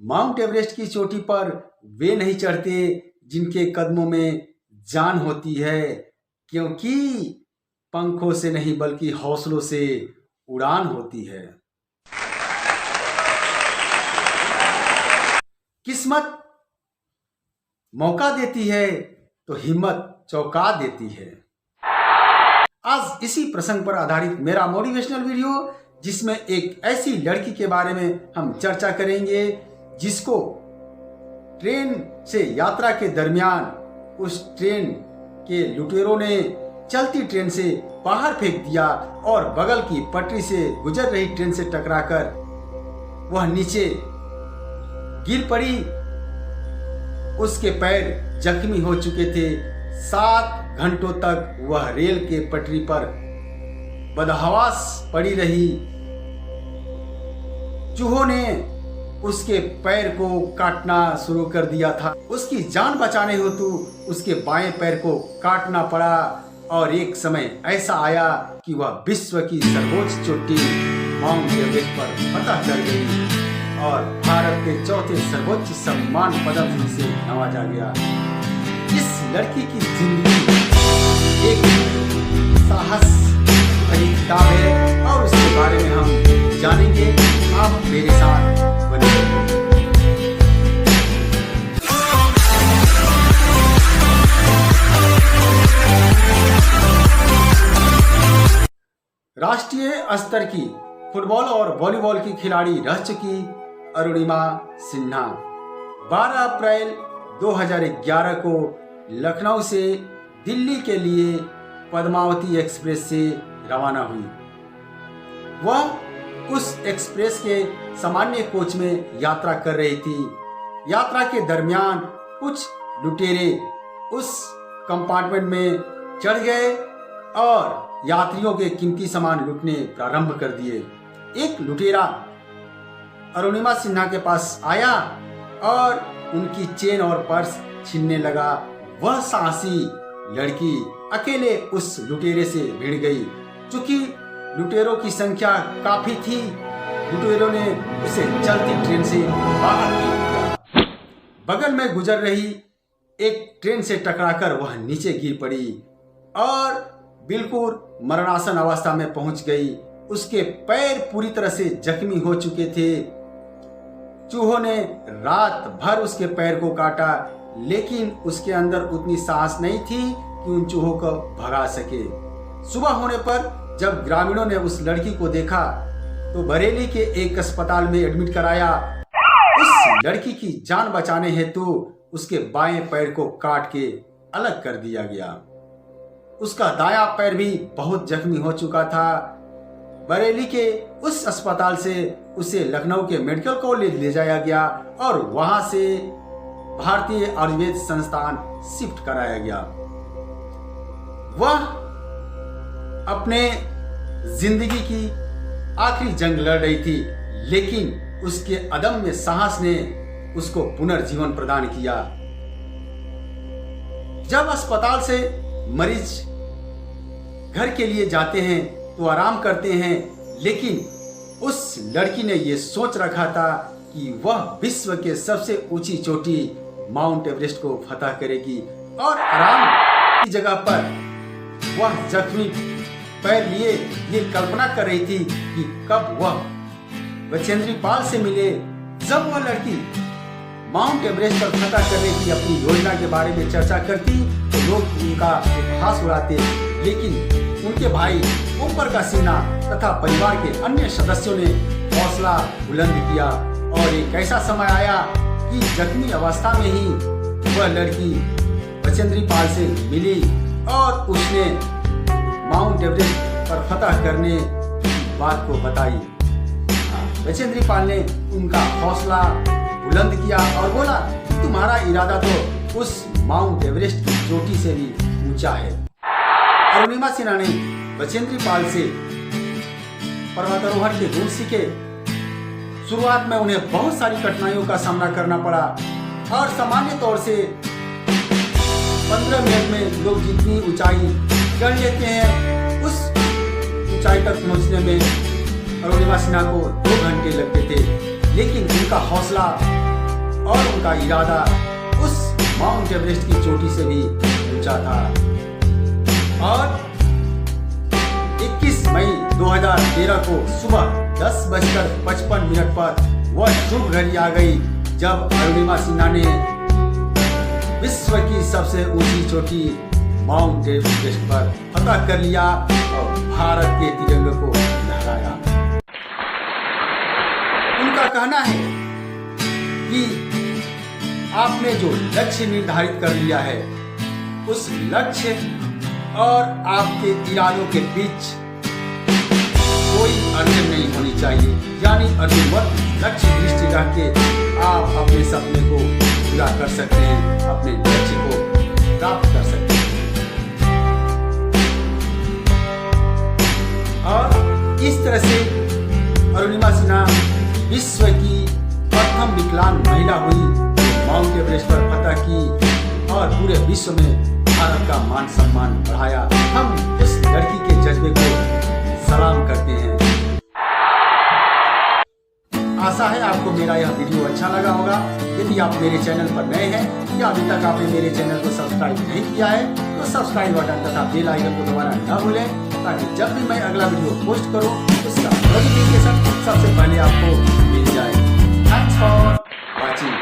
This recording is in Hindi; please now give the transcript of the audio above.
माउंट एवरेस्ट की चोटी पर वे नहीं चढ़ते जिनके कदमों में जान होती है, क्योंकि पंखों से नहीं बल्कि हौसलों से उड़ान होती है। किस्मत मौका देती है तो हिम्मत चौंका देती है। आज इसी प्रसंग पर आधारित मेरा मोटिवेशनल वीडियो, जिसमें एक ऐसी लड़की के बारे में हम चर्चा करेंगे जिसको ट्रेन से यात्रा के दरमियान उस ट्रेन के लुटेरों ने चलती ट्रेन से बाहर फेंक दिया और बगल की पटरी से गुजर रही ट्रेन से टकराकर वह नीचे गिर पड़ी। उसके पैर जख्मी हो चुके थे। 7 घंटों तक वह रेल के पटरी पर बदहवास पड़ी रही। चूहों ने उसके पैर को काटना शुरू कर दिया था। उसकी जान बचाने हेतु उसके बाएं पैर को काटना पड़ा और एक समय ऐसा आया कि वह विश्व की सर्वोच्च चोटी माउंट एवरेस्ट पर फतह कर गई और भारत के चौथे सर्वोच्च सम्मान पद्म से नवाजा गया। इस लड़की की जिंदगी एक साहस भरी किताब है और उसके बारे में हम जानेंगे। आप मेरे साथ बने रहिए। राष्ट्रीय स्तर की फुटबॉल और वॉलीबॉल की खिलाड़ी रह चुकी अरुणिमा सिन्हा 12 अप्रैल 2011 को लखनऊ से दिल्ली के लिए पद्मावती एक्सप्रेस से रवाना हुई। वह उस एक्सप्रेस के सामान्य कोच में यात्रा कर रही थी। यात्रा के दरमियान कुछ लुटेरे उस कंपार्टमेंट में चढ़ गए और यात्रियों के कीमती सामान लूटने प्रारंभ कर दिए। एक लुटेरा अरुणिमा सिन्हा के पास आया और उनकी चेन और पर्स छीनने लगा। वह साहसी लड़की अकेले उस लुटेरे से भिड़ गई। चूंकि लुटेरों की संख्या काफी थी, लुटेरों ने उसे चलती ट्रेन से बाहर फेंक दिया। बगल में गुजर रही एक ट्रेन से टकराकर वह नीचे गिर पड़ी और बिल्कुल मरणासन अवस्था में पहुंच गई। उसके पैर पूरी तरह से जख्मी हो चुके थे। चूहों ने रात भर उसके पैर को काटा, लेकिन उसके अंदर उतनी साहस नहीं थी कि उन चूहों को भगा सके। सुबह होने पर जब ग्रामीणों ने उस लड़की को देखा तो बरेली के एक अस्पताल में एडमिट कराया। उस लड़की की जान बचाने हेतु उसके बाएं पैर को काट के अलग कर दिया गया। उसका दायां पैर भी बहुत जख्मी हो चुका था। बरेली के उस अस्पताल से उसे लखनऊ के मेडिकल कॉलेज ले जाया गया और वहां से भारतीय आयुर्वेद संस्थान शिफ्ट कराया गया। वह अपने जिंदगी की आखिरी जंग लड़ रही थी, लेकिन उसके अदम्य साहस ने उसको पुनर्जीवन प्रदान किया। जब अस्पताल से मरीज घर के लिए जाते हैं तो आराम करते हैं, लेकिन उस लड़की ने यह सोच रखा था कि वह विश्व के सबसे ऊंची चोटी माउंट एवरेस्ट को फतह करेगी और आराम की जगह पर वह जख्मी पैर लिए ये कल्पना कर रही थी कि कब वह बचेंद्री पाल से मिले। जब वह लड़की माउंट एवरेस्ट पर फतह करने की अपनी योजना के बारे में चर्चा करती तो लोग उनका उपहास उड़ाते, लेकिन उनके भाई ऊपर का सीना तथा परिवार के अन्य सदस्यों ने हौसला बुलंद किया और एक ऐसा समय आया कि जख्मी अवस्था में ही वह लड़की बचेंद्री पाल से मिली और उसने माउंट एवरेस्ट पर फतह करने की बात को बताई। बचेंद्री पाल ने उनका हौसला बुलंद किया और बोला, तुम्हारा इरादा तो उस माउंट एवरेस्ट की चोटी से भी ऊंचा है। अरुणिमा सिन्हा ने बचेंद्री पाल से पर्वतारोहण के गुण सीखे। शुरुआत में उन्हें बहुत सारी कठिनाइयों का सामना करना पड़ा और सामान्य तौर से 15 मिनट में लोग जितनी ऊंचाई चढ़ लेते हैं, उस ऊंचाई तक पहुंचने में अरुणिमा सिन्हा को 2 घंटे लगते थे। लेकिन उनका हौसला और उनका इरादा उस माउंट एवरेस्ट की चोटी से भी ऊंचा था। और 21 मई 2013 को सुबह 10:55 पर वह शुभ घड़ी आ गई जब अरुणिमा सिन्हा ने विश्व की सबसे ऊंची चोटी माउंट एवरेस्ट पर फतह कर लिया और भारत के तिरंगे को लहराया। उनका कहना है कि आपने जो लक्ष्य निर्धारित कर लिया है उस लक्ष्य और आपके इरादों के बीच कोई अड़चन नहीं होनी चाहिए, यानी अर्जुनवत लक्ष्य दृष्टि रख के आप अपने सपने को पूरा कर सकते हैं, अपने लक्ष्य को प्राप्त कर सकते हैं। और इस तरह से अरुणिमा सिन्हा विश्व की प्रथम विकलांग महिला हुई, माउंट एवरेस्ट पर फतह की और पूरे विश्व में भारत का मान सम्मान बढ़ाया। हम उस लड़की के जज्बे को सलाम करते हैं। आशा है आपको मेरा यह वीडियो अच्छा लगा होगा। यदि आप मेरे चैनल पर नए हैं या अभी तक आपने मेरे चैनल को सब्सक्राइब नहीं किया है तो सब्सक्राइब बटन तथा बेल आइकन को दबाना न भूलें, ताकि जब भी मैं अगला वीडियो पोस्ट करूं उसका नोटिफिकेशन सबसे पहले आपको मिल जाए। Thanks for watching.